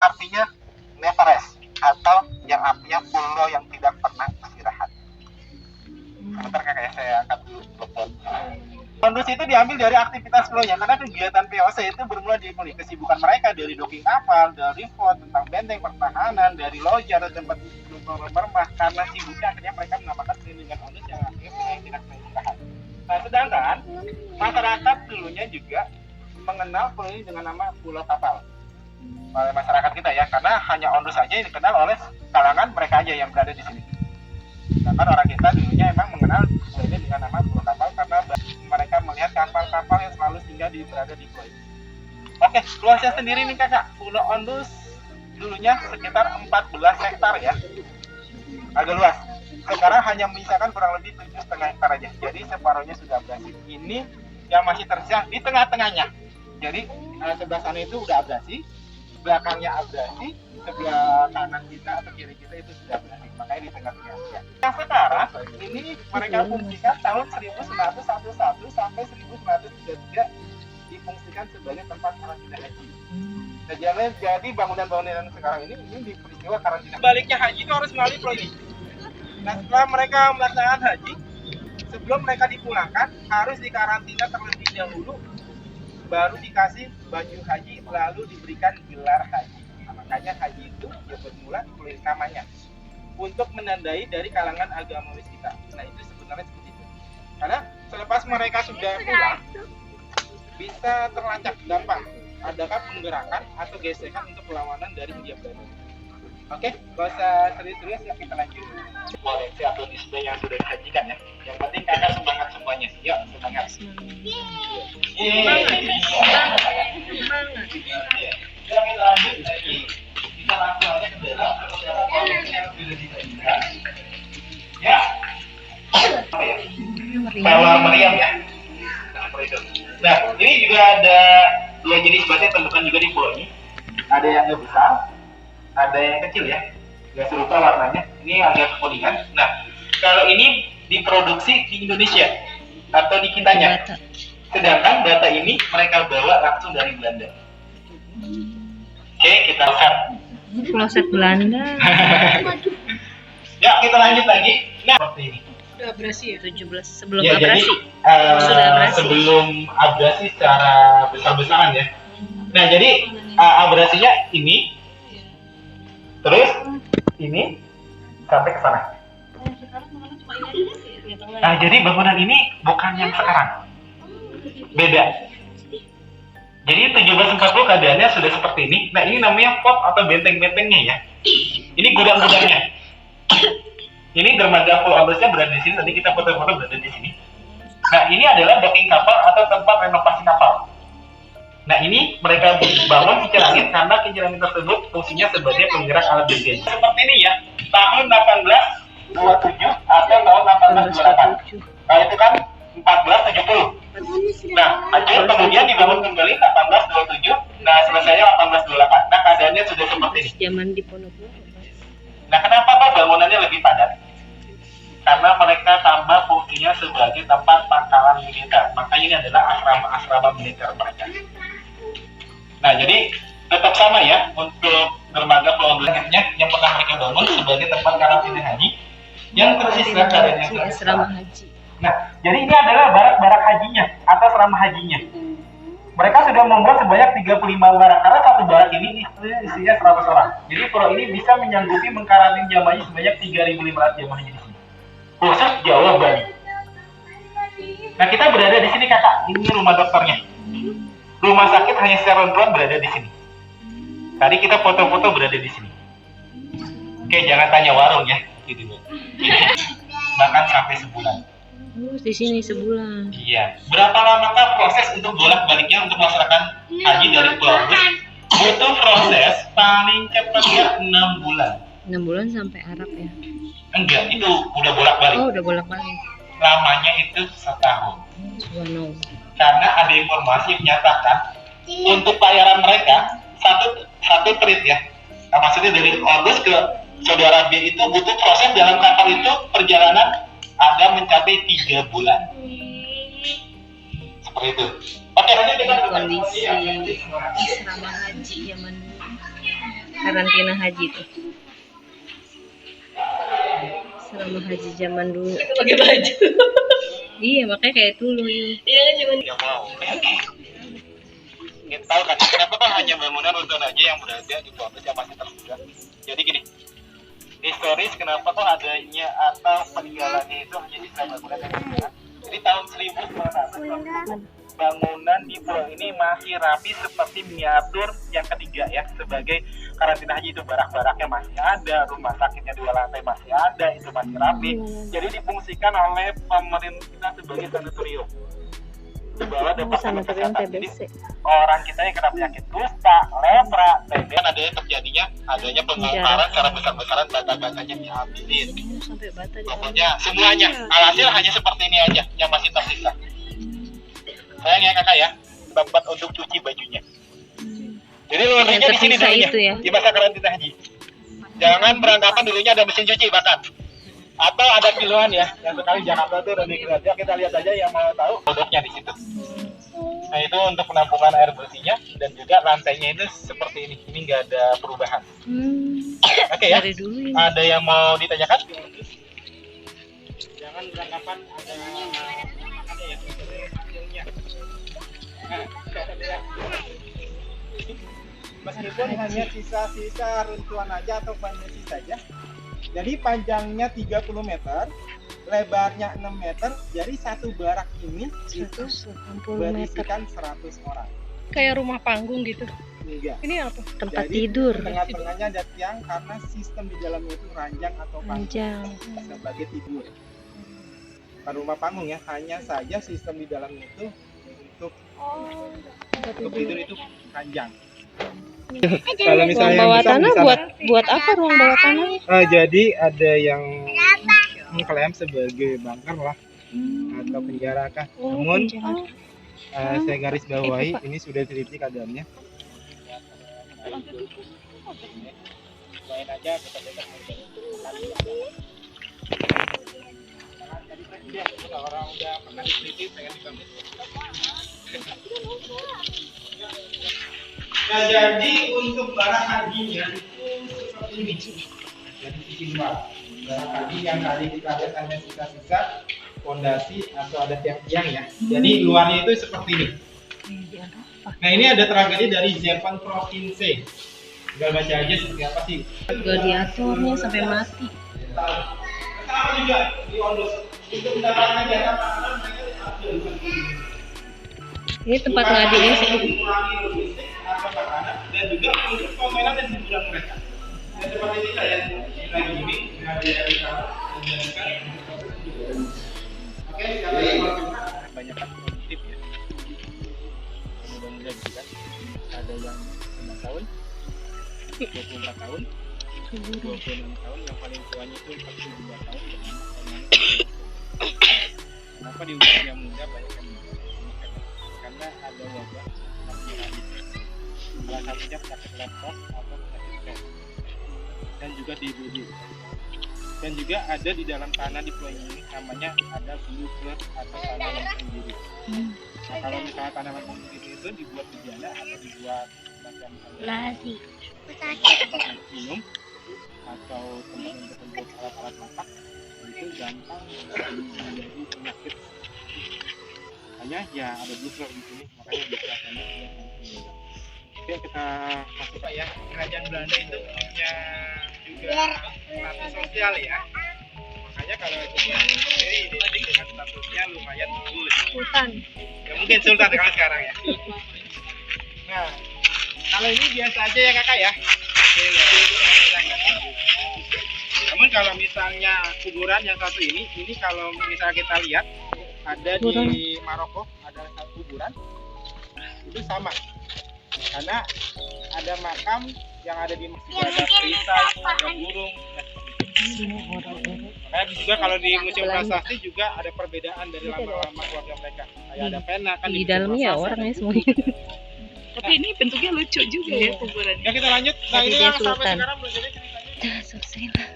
artinya never rest, atau yang artinya pulau yang tidak pernah istirahat. Sebentar kakak, saya angkat dulu telepon. Kondus itu diambil dari aktivitas flownya, karena kegiatan VOC itu bermula dari kesibukan mereka dari docking kapal, dari vote tentang benteng pertahanan, dari loja atau tempat bermah. Karena sibuknya akhirnya mereka menamakan perlindungan Ondus yang akhirnya tidak istirahat. Nah, sedangkan masyarakat dulunya juga mengenal pulau ini dengan nama Pulau Kapal oleh masyarakat kita ya, karena hanya Ondus saja yang dikenal oleh kalangan mereka aja yang berada di sini. Sedangkan orang kita dulunya emang mengenal pulau ini dengan nama Pulau Kapal karena mereka melihat kapal-kapal yang selalu singgah berada di pulau ini. Oke, luasnya sendiri nih kakak, Pulau Ondus dulunya sekitar 14 hektar ya, agak luas. Sekarang hanya menyisakan kurang lebih 7,5 hektar aja, jadi separuhnya sudah abrasi. Ini yang masih tersisa di tengah-tengahnya. Jadi sebelah sana itu udah abrasi, belakangnya abrasi, sebelah kanan kita atau kiri kita itu sudah abrasi, makanya di tengah-tengah. Yang sekarang ini mereka fungsikan tahun 1911 sampai 1933 difungsikan sebagai tempat karantina haji. Nah, jadi bangunan-bangunan sekarang ini di peristiwa karantina. Baliknya haji itu harus melalui pulau ini. Nah, setelah mereka melaksanakan haji, sebelum mereka dipulangkan harus dikarantina terlebih dahulu, baru dikasih baju haji, lalu diberikan gelar haji. Nah, makanya haji itu dia bermula di pulau namanya untuk menandai dari kalangan agamis kita. Nah, itu sebenarnya seperti itu. Karena selepas mereka sudah pulang, bisa terlacak dampak adakah penggerakan atau gesekan untuk perlawanan dari Hindia Belanda. Oke, gak usah serius-serius ya, kita lanjut. Koleksi atau display yang sudah disajikan ya. Yang penting kakak semangat semuanya. Yuk, semangat. Semangat. Kita lanjut lagi. Kita langsung aja ke dalam yang sudah disajikan. Ya. Apa ya? Pawar meriam ya. Nah, ini juga ada dua jenis batu yang temukan juga di pulau ini. Ada yang lebih besar, ada yang kecil ya, nggak serupa warnanya. Ini agak kekuningan. Nah, kalau ini diproduksi di Indonesia atau di kitanya, sedangkan bata ini mereka bawa langsung dari Belanda. Oke, kita lihat. Kloset Belanda. Ya, kita lanjut lagi. Nah, seperti ini. Udah abrasi ya? 17 sebelum ya, abrasi. Jadi, sudah abrasi. Sebelum abrasi secara besar-besaran ya. Nah, jadi abrasinya ini. Terus ini sampai ke sana. Nah, jadi bangunan ini bukan yang sekarang. Beda. Jadi 1740 keadaannya sudah seperti ini. Nah, ini namanya fort atau benteng-bentengnya ya. Ini gudang-gudangnya. Ini dermaga Pulau Ondusnya berada di sini. Tadi kita foto-foto berada di sini. Nah, ini adalah docking kapal atau tempat renovasi kapal. Nah, ini mereka bangun kincir angin karena kincir angin tersebut fungsinya sebagai penggerak alat bergerak. Seperti ini ya, tahun 1827 atau tahun 1828. Nah, itu kan 1470. Nah, hancur kemudian dibangun kembali 1827. Nah, selesainya 1828. Nah, keadaannya sudah seperti ini. Zaman di Ponorogo. Nah, kenapa Pak bangunannya lebih padat? Karena mereka tambah fungsinya sebagai tempat pangkalan militer. Makanya ini adalah asrama-asrama militer mereka. Nah, jadi tetap sama ya untuk dermaga Pulau Ondus yang pernah mereka bangun sebagai tempat karantina haji yang tersisa keadaannya asrama haji. Nah, jadi ini adalah barak-barak hajinya atau asrama hajinya. Mereka sudah membuat sebanyak 35 barak karena satu barak ini isinya 100 orang. Jadi pulau ini bisa menyanggupi mengkarantin jamaahnya sebanyak 3.500 jamaah haji di sini. Khusus Jawa Bali. Nah, kita berada di sini kakak. Ini rumah dokternya. Rumah sakit hanya secara rontoan berada di sini. Tadi kita foto-foto berada di sini. Oke, jangan tanya warung ya. Bahkan sampai sebulan. Di sini sebulan. Iya. Berapa lamakah proses untuk bolak-baliknya untuk melaksanakan haji dari Pulau Ondus? Butuh proses paling cepatnya 6 bulan. 6 bulan sampai Arab ya? Enggak, itu udah bolak-balik. Oh, udah bolak-balik. Lamanya itu setahun. Subhanallah. Karena ada informasi yang menyatakan untuk bayaran mereka satu trip ya. Nah, maksudnya dari Ondus ke Saudi Arabia itu butuh proses dalam kapal itu perjalanan ada mencapai 3 bulan. Seperti itu. Oke, lanjut kita kondisi asrama haji zaman dulu. karantina haji tuh. Selama haji zaman dulu. Pakai baju. Iya, makanya kayak dulu yuk. Iya kan cuman Nggak mau. Kita tahu kan kenapa kok hanya bangunan rusun aja yang berada di pondok yang masih terbuka. Jadi gini, historis kenapa kok adanya atau peninggalannya itu hanya sisa bangunan yang terbuka. Jadi tahun 1900 bangunan di pulau ini masih rapi seperti miniatur yang ketiga ya, sebagai karantina haji. Itu barak-baraknya masih ada, rumah sakitnya 2 lantai masih ada, itu masih rapi. Jadi difungsikan oleh pemerintah sebagai sanatorium di bawah Departemen Kesehatan. Jadi orang kita yang kena penyakit kusta, lepra, TB, kan adanya pembongkaran secara besar-besaran, bata-batanya diambilin. Sampai bata Pokoknya semuanya, alhasil hanya seperti ini aja yang masih tersisa. Sayang ya kakak ya, tempat untuk cuci bajunya. Jadi laundrynya di sini dulunya, itu ya? di masa karantina haji. Jangan beranggapan dulunya ada mesin cuci bahkan, atau ada kiloan ya, yang sekali Jakarta tuh udah dikira. Kita lihat aja yang mau tahu produknya di situ. Nah itu untuk penampungan air bersihnya, dan juga lantainya itu seperti ini nggak ada perubahan. Oke ya. Dari dulu ya. Ada yang mau ditanyakan? Jangan beranggapan ada ya hasilnya. Meskipun hanya sisa-sisa runtuhan aja atau foundasi saja. Jadi panjangnya 30 meter, lebarnya 6 meter. Jadi satu barak ini itu 180 meter. berisikan 100 orang. kayak rumah panggung gitu. Enggak. Ini apa? Tempat Jadi, tidur. Tengah-tengahnya ada tiang karena sistem di dalamnya itu ranjang atau Ranjang. sebagai tidur. Bukan rumah panggung ya, hanya saja sistem di dalamnya itu untuk tidur itu ranjang. Kalau Ruang bawah tanah buat apa ruang bawah tanah? Jadi ada yang mengklaim sebagai bunker lah atau penjara kah. Namun saya garis bawahi ini sudah teliti keadaannya. Main aja kita orang udah pernah diteliti pengen dibangun. Nah, jadi untuk barak hajinya itu seperti ini. Jadi sisi luar. Barak haji yang tadi kita lihat hanya sisa-sisa fondasi atau ada tiang-tiang ya. Jadi luarnya itu seperti ini. Nah ini ada tragedi dari Zepan Province. Gak baca aja seperti apa sih? Gladiatornya sampai mati. Sama juga di Ondos. Untuk mendapatkan jatah makanan mereka ambil. Ini tempat ngadinya sih. Mengurangi logistik atau makanan dan juga untuk permainan dan hiburan mereka. Dan seperti kita yang lagi ini mengadakan cara menjalankan. Oke, sekarang banyak produktif ya. Mudah-mudahan juga ada yang 5 tahun, 24 tahun, 26 tahun, yang paling tuanya itu 42 tahun. Kenapa di usia muda banyak yang meninggal? Karena ada wabah salah satunya penyakit lepros atau penyakit stroke, dan juga DBD. Dan juga ada di dalam tanah di pulau ini namanya ada blue flood atau tanah yang sendiri. Nah, kalau misalnya tanah yang sendiri itu dibuat di jana atau dibuat macam Lagi. minum atau tempat untuk alat-alat masak, itu gampang menjadi penyakit. Hanya ya ada blue flood di sini, makanya bisa tanah yang sendiri. Oke, kita masuk ya. Kerajaan Belanda itu punya juga status sosial ya. Makanya kalau Belanda sendiri identik dengan statusnya lumayan bagus. Sultan. Ya mungkin sultan kalau sekarang ya. Nah, kalau ini biasa aja ya kakak ya. Namun kalau misalnya kuburan yang satu ini kalau misalnya kita lihat ada di Maroko ada satu kuburan itu sama. Karena ada makam yang ada di masjid, ada perisai, ada burung. Nah, juga kalau di Museum Prasasti juga ada perbedaan dari lama-lama keluarga mereka. Kayak ada pena kan Di dalamnya orangnya semuanya. Tapi ini bentuknya lucu juga ya kuburannya. Ya kita lanjut. Nah ini Dia yang sampai sultan. sekarang belum jadi ceritanya. Selesai lah.